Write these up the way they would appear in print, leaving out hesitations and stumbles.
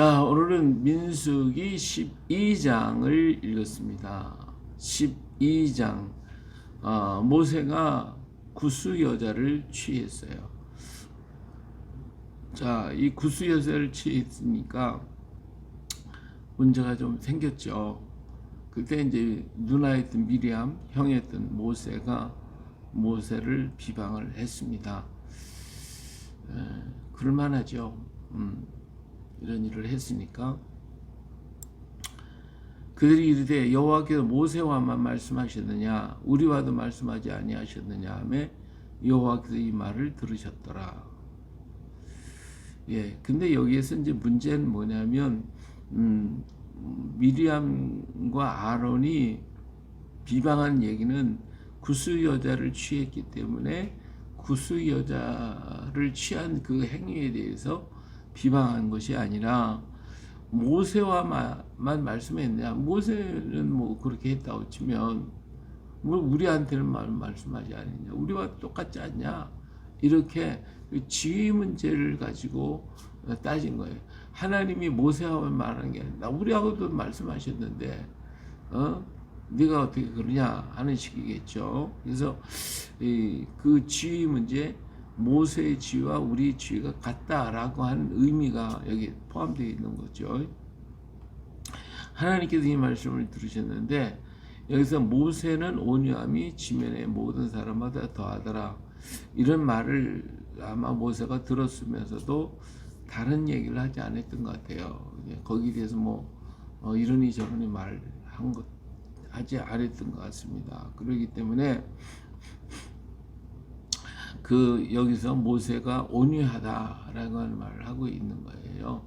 자, 오늘은 민수기 12장을 읽었습니다. 12장. 모세가 구스 여자를 취했어요. 자, 이 구스 여자를 취했으니까 문제가 좀 생겼죠. 그때 이제 누나였던 미리암, 형이었던 모세가 모세를 비방을 했습니다. 그럴만하죠. 이런 일을 했으니까 그들이 이르되 여호와께서 모세와만 말씀하셨느냐 우리와도 말씀하지 아니하셨느냐 하며 여호와께서 이 말을 들으셨더라. 예, 근데 여기에서 이제 문제는 뭐냐면 미리암과 아론이 비방한 얘기는 구스 여자를 취했기 때문에 구스 여자를 취한 그 행위에 대해서 비방한 것이 아니라 모세와만 말씀했냐. 모세는 뭐 그렇게 했다고 치면 뭐 우리한테는 말씀하지 않느냐. 우리와 똑같지 않냐. 이렇게 지위 문제를 가지고 따진 거예요. 하나님이 모세와만 말하는 게 아니라 우리하고도 말씀하셨는데 네가 어떻게 그러냐 하는 식이겠죠. 그래서 그 지위 문제, 모세의 지위와 우리 지위가 같다라고 하는 의미가 여기 포함되어 있는 거죠. 하나님께서 이 말씀을 들으셨는데 여기서 모세는 온유함이 지면의 모든 사람마다 더하더라. 이런 말을 아마 모세가 들었으면서도 다른 얘기를 하지 않았던 것 같아요. 거기에 대해서 뭐 이러니 저러니 말한 것 하지 않았던 것 같습니다. 그렇기 때문에 여기서 모세가 온유하다라고 하는 말을 하고 있는 거예요.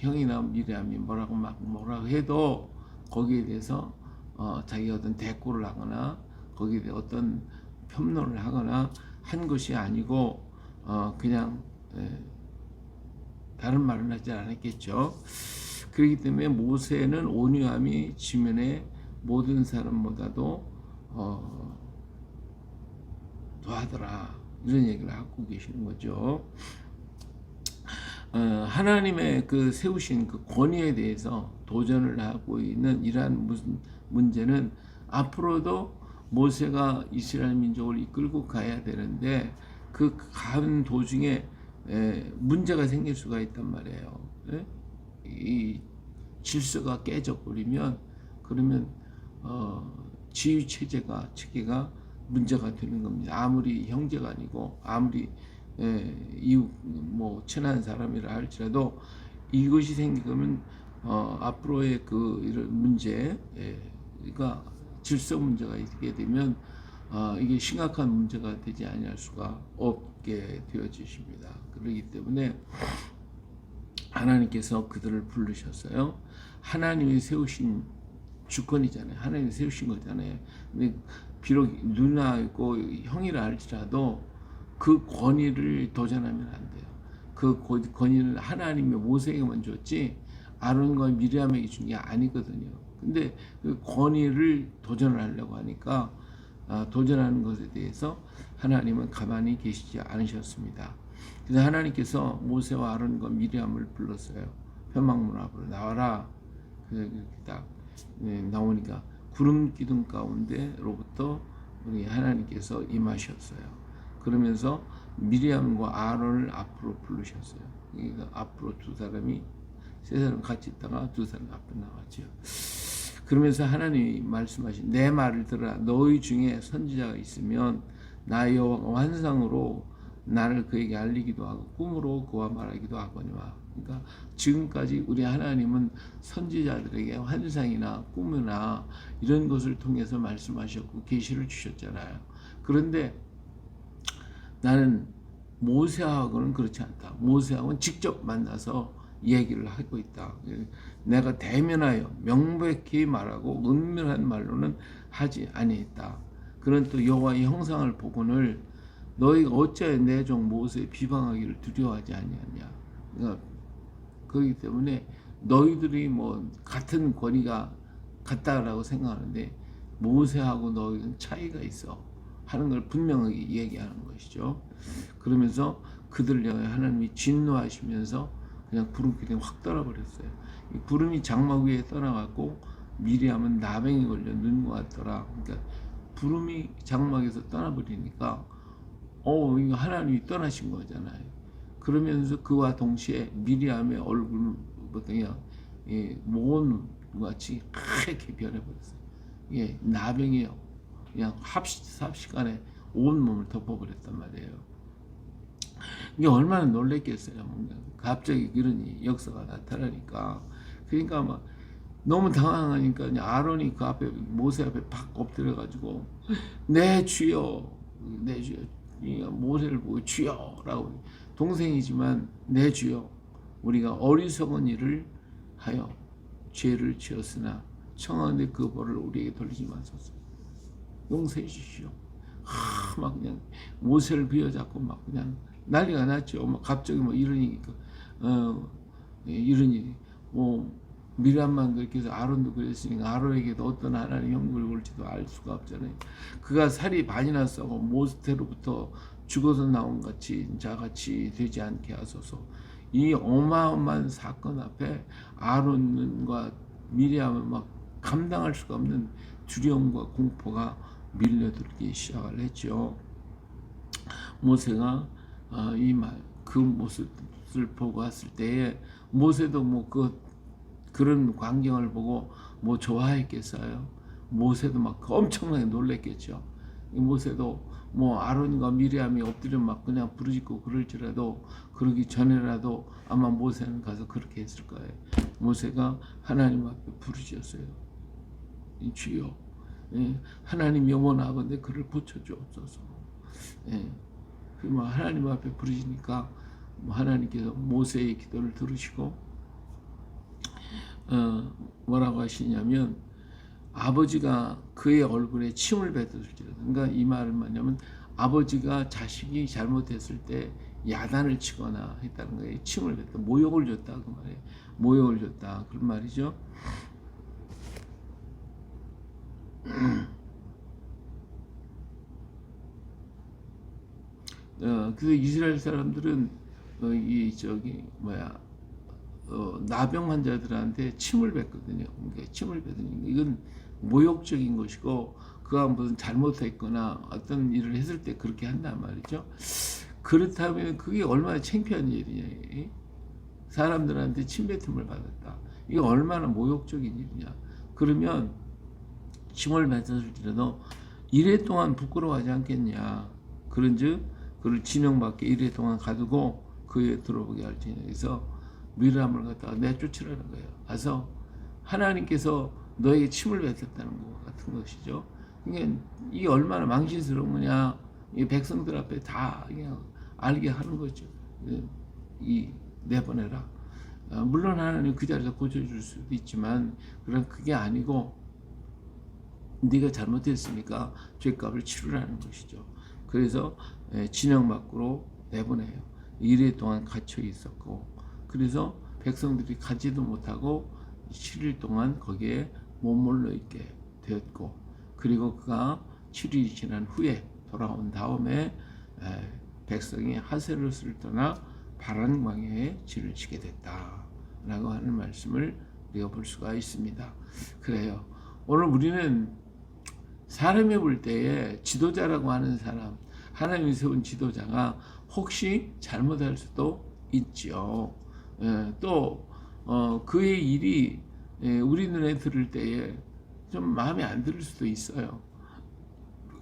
형이나 미리암이 뭐라고 해도 거기에 대해서 자기가 어떤 대꾸를 하거나 거기에 대해 어떤 평론을 하거나 한 것이 아니고 그냥 다른 말은 하지 않았겠죠. 그렇기 때문에 모세는 온유함이 지면의 모든 사람보다도 더하더라. 이런 얘기를 하고 계시는 거죠. 하나님의 그 세우신 그 권위에 대해서 도전을 하고 있는 이러한 문제는 앞으로도 모세가 이스라엘 민족을 이끌고 가야 되는데 그 가는 도중에 문제가 생길 수가 있단 말이에요. 이 질서가 깨져버리면 그러면 지휘 체계가 문제가 되는 겁니다. 아무리 형제가 아니고 아무리 이웃 뭐 친한 사람이라 할지라도 이것이 생기면 앞으로의 그 이런 문제가 질서 문제가 있게 되면 이게 심각한 문제가 되지 아니할 수가 없게 되어지십니다. 그렇기 때문에 하나님께서 그들을 부르셨어요. 하나님이 세우신 주권이잖아요. 하나님이 세우신 거잖아요. 근데 비록 누나이고 형이라 할지라도 그 권위를 도전하면 안 돼요. 그 권위는 하나님이 모세에게만 줬지 아론과 미리암에게 준 게 아니거든요. 근데 그 권위를 도전을 하려고 하니까 도전하는 것에 대해서 하나님은 가만히 계시지 않으셨습니다. 그래서 하나님께서 모세와 아론과 미리암을 불렀어요. 회막문 앞으로 나와라. 그래서 이렇게 딱 나오니까 구름 기둥 가운데로부터 우리 하나님께서 임하셨어요. 그러면서 미리암과 아론을 앞으로 부르셨어요. 그러니까 앞으로 세 사람 같이 있다가 두 사람 앞에 나왔죠. 그러면서 하나님이 말씀하신 내 말을 들으라. 너희 중에 선지자가 있으면 나 여호와가 환상으로 나를 그에게 알리기도 하고 꿈으로 그와 말하기도 하거니와. 그러니까 지금까지 우리 하나님은 선지자들에게 환상이나 꿈이나 이런 것을 통해서 말씀하셨고 계시를 주셨잖아요. 그런데 나는 모세하고는 그렇지 않다. 모세하고는 직접 만나서 얘기를 하고 있다. 내가 대면하여 명백히 말하고 은밀한 말로는 하지 아니했다. 그런 또 여호와의 형상을 보고는 너희가 어찌하여 내 종 모세의 비방하기를 두려워하지 아니하냐. 그러니까 그렇기 때문에 너희들이 뭐 같은 권위가 같다라고 생각하는데 모세하고 너희는 차이가 있어 하는 걸 분명하게 얘기하는 것이죠. 그러면서 그들을 향해 하나님이 진노하시면서 그냥 구름길에 확 떠나버렸어요. 이 구름이 장막 위에 떠나갖고 미리암은 나병이 걸려 눈 것 같더라. 그러니까 구름이 장막에서 떠나버리니까 이거 하나님이 떠나신 거잖아요. 그러면서 그와 동시에 미리암의 얼굴은 그냥 모건같이 하얗게 변해버렸어요. 예, 나병이에요. 그냥 삽시간에 온 몸을 덮어버렸단 말이에요. 이게 얼마나 놀랬겠어요. 갑자기 그런 역사가 나타나니까. 그러니까 막 너무 당황하니까 아론이 그 앞에 모세 앞에 팍 엎드려가지고 내 주여, 내 주여. 모세를 보고 주여라고, 동생이지만 내 주여, 우리가 어리석은 일을 하여 죄를 지었으나 청하는데 그 벌을 우리에게 돌리지 마소서. 용서해 주시오. 막 그냥 모세를 비워잡고 막 그냥 난리가 났죠. 막 갑자기 뭐 이러니까 이런 일이 미람만 그렇게 해서 아론도 그랬으니까 아론에게도 어떤 하나님 형벌이 올지도 알 수가 없잖아요. 그가 살이 많이 났어. 모세로부터 죽어서 나온 자같이 되지 않게 하소서. 이 어마어마한 사건 앞에 아론과 미리암은 막 감당할 수가 없는 두려움과 공포가 밀려들기 시작을 했죠. 모세가 그 모습을 보고 왔을 때에 모세도 그런 광경을 보고 좋아했겠어요. 모세도 막 엄청나게 놀랬겠죠. 모세도 아론과 미리암이 엎드려 막 그냥 부르짖고 그럴지라도, 그러기 전에라도 아마 모세는 가서 그렇게 했을 거예요. 모세가 하나님 앞에 부르짖었어요. 주여, 하나님 영원하건대 그를 고쳐주옵소서. 하나님 앞에 부르짖으니까 하나님께서 모세의 기도를 들으시고 뭐라고 하시냐면, 아버지가 그의 얼굴에 침을 뱉었을지라도, 그러니까 이 말은 뭐냐면 아버지가 자식이 잘못했을 때 야단을 치거나 했다는 거예요. 침을 뱉다, 모욕을 줬다 그 말이에요. 모욕을 줬다 그런 말이죠. 그래서 이스라엘 사람들은 나병 환자들한테 침을 뱉거든요. 그러니까 침을 뱉으니까 이건 모욕적인 것이고, 그가 무슨 잘못했거나 어떤 일을 했을 때 그렇게 한단 말이죠. 그렇다면 그게 얼마나 창피한 일이냐. 사람들한테 침뱉음을 받았다. 이게 얼마나 모욕적인 일이냐. 그러면 침을 뱉었을지라도 이래 동안 부끄러워하지 않겠냐. 그런즉 그를 진영밖에 이래 동안 가두고 그에 들어보게 할지니. 그래서 미람을 갖다가 내쫓으라는 거예요. 가서 하나님께서 너에게 침을 뱉었다는 것 같은 것이죠. 그러니까 이게 얼마나 망신스러운 거냐. 이 백성들 앞에 다 그냥 알게 하는 거죠. 내보내라. 물론 하나님 그 자리에서 고쳐줄 수도 있지만, 그런 그게 아니고 네가 잘못했으니까 죄값을 치르라는 것이죠. 그래서 진영 밖으로 내보내요. 1일 동안 갇혀 있었고, 그래서 백성들이 가지도 못하고 7일 동안 거기에 머물러 있게 되었고, 그리고 그가 7일이 지난 후에 돌아온 다음에 백성이 하세롯을 떠나 바란 광야에 진을 치게 됐다라고 하는 말씀을 우리가 볼 수가 있습니다. 그래요. 오늘 우리는 사람이 볼 때에 지도자라고 하는 사람, 하나님이 세운 지도자가 혹시 잘못할 수도 있죠. 또 그의 일이 우리 눈에 들을 때에 좀 마음에 안 들 수도 있어요.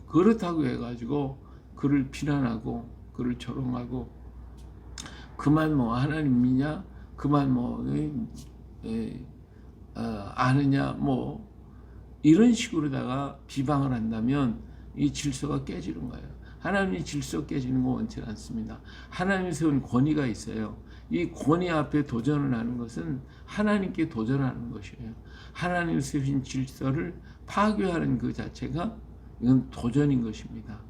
그렇다고 해가지고 그를 비난하고 그를 조롱하고, 그만 하나님 믿냐, 그만 아느냐, 이런 식으로다가 비방을 한다면 이 질서가 깨지는 거예요. 하나님의 질서 깨지는 거 원치 않습니다. 하나님이 세운 권위가 있어요. 이 권위 앞에 도전을 하는 것은 하나님께 도전하는 것이에요. 하나님이 세우신 질서를 파괴하는 그 자체가 이건 도전인 것입니다.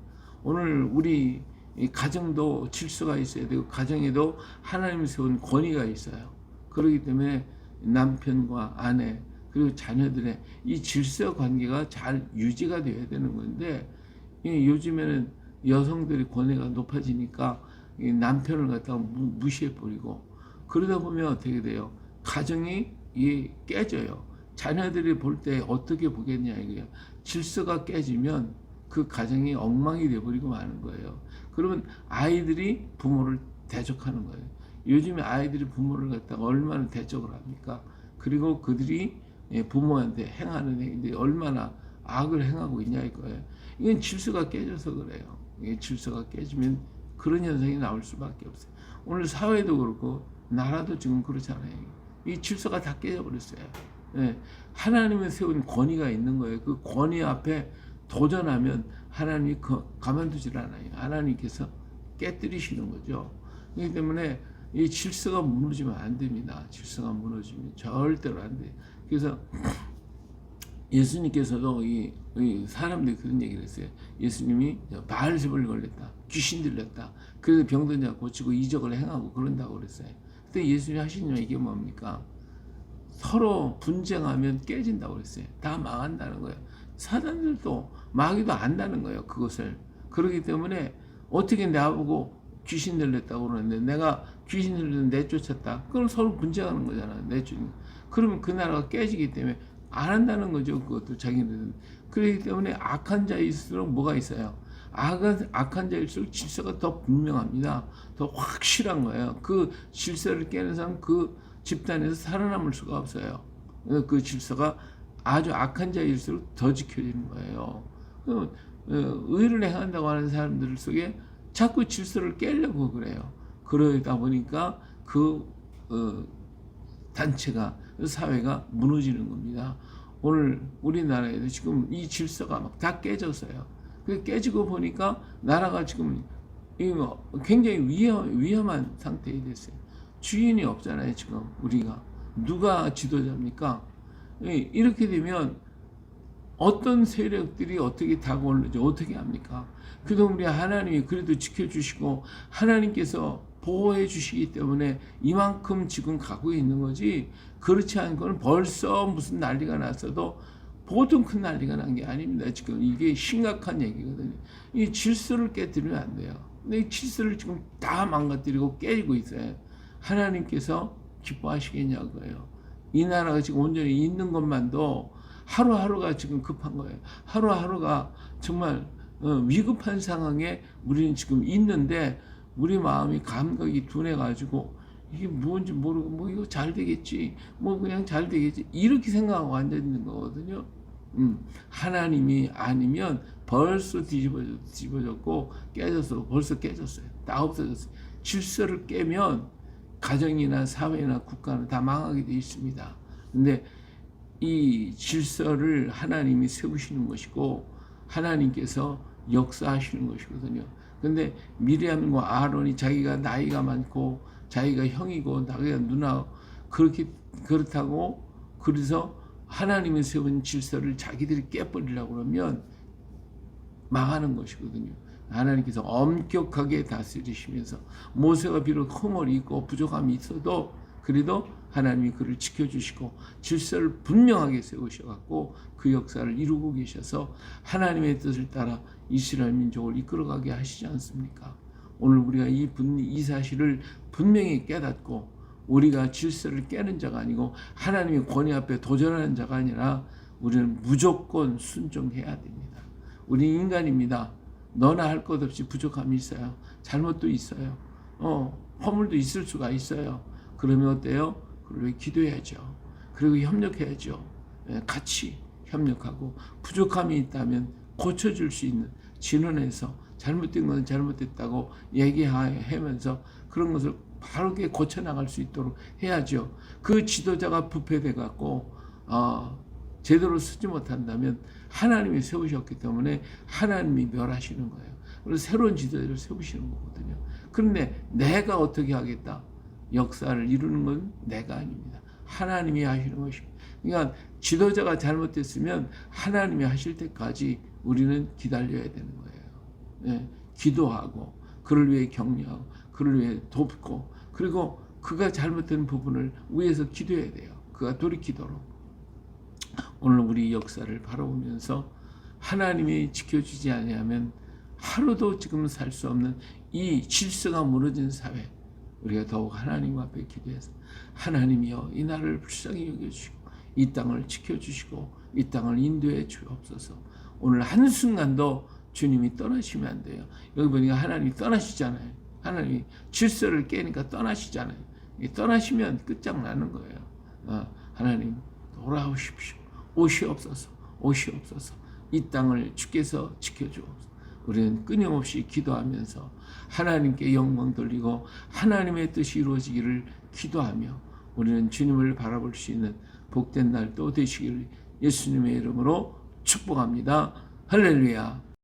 오늘 우리 가정도 질서가 있어야 되고, 가정에도 하나님이 세운 권위가 있어요. 그렇기 때문에 남편과 아내 그리고 자녀들의 이 질서 관계가 잘 유지가 되어야 되는 건데, 요즘에는 여성들의 권위가 높아지니까 남편을 갖다가 무시해버리고 그러다 보면 어떻게 돼요? 가정이 깨져요. 자녀들이 볼 때 어떻게 보겠냐 이거예요. 질서가 깨지면 그 가정이 엉망이 돼버리고 마는 거예요. 그러면 아이들이 부모를 대적하는 거예요. 요즘에 아이들이 부모를 갖다가 얼마나 대적을 합니까? 그리고 그들이 부모한테 행하는 행위들이 얼마나 악을 행하고 있냐 이거예요. 이건 질서가 깨져서 그래요. 이게 질서가 깨지면 그런 현상이 나올 수밖에 없어요. 오늘 사회도 그렇고 나라도 지금 그렇잖아요. 이 질서가 다 깨져버렸어요. 예, 하나님의 세운 권위가 있는 거예요. 그 권위 앞에 도전하면 하나님이 가만두질 않아요. 하나님께서 깨뜨리시는 거죠. 그렇기 때문에 이 질서가 무너지면 안 됩니다. 질서가 무너지면 절대로 안 돼요. 그래서 예수님께서도 이 사람들이 그런 얘기를 했어요. 예수님이 바알세불 걸렸다, 귀신 들렸다, 그래서 병든 자 고치고 이적을 행하고 그런다고 그랬어요. 근데 예수님이 하신 얘기 뭡니까? 서로 분쟁하면 깨진다고 그랬어요. 다 망한다는 거예요. 사단들도 마귀도 안다는 거예요. 그것을. 그렇기 때문에 어떻게 나보고 귀신 들렸다고 그러는데 내가 귀신 들렸는데 내쫓았다. 그럼 서로 분쟁하는 거잖아요. 그러면 그 나라가 깨지기 때문에 안 한다는 거죠. 그것도 자기들은. 그렇기 때문에 악한 자일수록 뭐가 있어요? 악한 자일수록 질서가 더 분명합니다. 더 확실한 거예요. 그 질서를 깨는 사람 그 집단에서 살아남을 수가 없어요. 그 질서가 아주 악한 자일수록 더 지켜지는 거예요. 의를 행한다고 하는 사람들 속에 자꾸 질서를 깨려고 그래요. 그러다 보니까 단체가, 사회가 무너지는 겁니다. 오늘 우리나라에도 지금 이 질서가 막 다 깨졌어요. 깨지고 보니까 나라가 지금 굉장히 위험한 상태에 됐어요. 주인이 없잖아요. 지금 우리가 누가 지도자입니까? 이렇게 되면 어떤 세력들이 어떻게 다가오는지 어떻게 합니까? 그동안 우리 하나님이 그래도 지켜주시고 하나님께서 보호해 주시기 때문에 이만큼 지금 가고 있는 거지, 그렇지 않고는 벌써 무슨 난리가 났어도 보통 큰 난리가 난 게 아닙니다. 지금 이게 심각한 얘기거든요. 이 질서를 깨뜨리면 안 돼요. 근데 이 질서를 지금 다 망가뜨리고 깨지고 있어요. 하나님께서 기뻐하시겠냐고요. 이 나라가 지금 온전히 있는 것만도 하루하루가 지금 급한 거예요. 하루하루가 정말 위급한 상황에 우리는 지금 있는데 우리 마음이 감각이 둔해가지고 이게 뭔지 모르고 뭐 이거 잘 되겠지, 뭐 그냥 잘 되겠지 이렇게 생각하고 앉아 있는 거거든요. 하나님이 아니면 벌써 뒤집어졌고 벌써 깨졌어요. 다 없어졌어요. 질서를 깨면 가정이나 사회나 국가는 다 망하게 돼 있습니다. 근데 이 질서를 하나님이 세우시는 것이고 하나님께서 역사하시는 것이거든요. 근데 미리암과 아론이 자기가 나이가 많고 자기가 형이고 자기가 누나 그렇다고 그래서 하나님이 세운 질서를 자기들이 깨버리려고 그러면 망하는 것이거든요. 하나님께서 엄격하게 다스리시면서 모세가 비록 허물이 있고 부족함이 있어도 그래도 하나님이 그를 지켜주시고 질서를 분명하게 세우셔갖고 그 역사를 이루고 계셔서 하나님의 뜻을 따라 이스라엘 민족을 이끌어가게 하시지 않습니까? 오늘 우리가 이 사실을 분명히 깨닫고 우리가 질서를 깨는 자가 아니고 하나님의 권위 앞에 도전하는 자가 아니라 우리는 무조건 순종해야 됩니다. 우리 인간입니다. 너나 할 것 없이 부족함이 있어요. 잘못도 있어요. 허물도 있을 수가 있어요. 그러면 어때요? 그리고 기도해야죠. 그리고 협력해야죠. 같이 협력하고 부족함이 있다면 고쳐줄 수 있는, 진언해서 잘못된 건 잘못됐다고 얘기하면서 그런 것을 바르게 고쳐나갈 수 있도록 해야죠. 그 지도자가 부패돼 갖고 제대로 쓰지 못한다면 하나님이 세우셨기 때문에 하나님이 멸하시는 거예요. 그래서 새로운 지도자를 세우시는 거거든요. 그런데 내가 어떻게 하겠다? 역사를 이루는 건 내가 아닙니다. 하나님이 하시는 것입니다. 그러니까 지도자가 잘못됐으면 하나님이 하실 때까지 우리는 기다려야 되는 거예요. 기도하고 그를 위해 격려하고 그를 위해 돕고 그리고 그가 잘못된 부분을 위해서 기도해야 돼요. 그가 돌이키도록. 오늘 우리 역사를 바라보면서 하나님이 지켜주지 아니하면 하루도 지금 살 수 없는 이 질서가 무너진 사회, 우리가 더욱 하나님 앞에 기도해서 하나님이여 이 나라를 불쌍히 여겨주시고 이 땅을 지켜주시고 이 땅을 인도해 주옵소서. 오늘 한순간도 주님이 떠나시면 안 돼요. 여기 보니까 하나님이 떠나시잖아요. 하나님이 질서를 깨니까 떠나시잖아요. 떠나시면 끝장나는 거예요. 하나님 돌아오십시오. 오시옵소서. 오시옵소서. 이 땅을 주께서 지켜주옵소서. 우리는 끊임없이 기도하면서 하나님께 영광 돌리고 하나님의 뜻이 이루어지기를 기도하며 우리는 주님을 바라볼 수 있는 복된 날 또 되시기를 예수님의 이름으로 축복합니다. 할렐루야.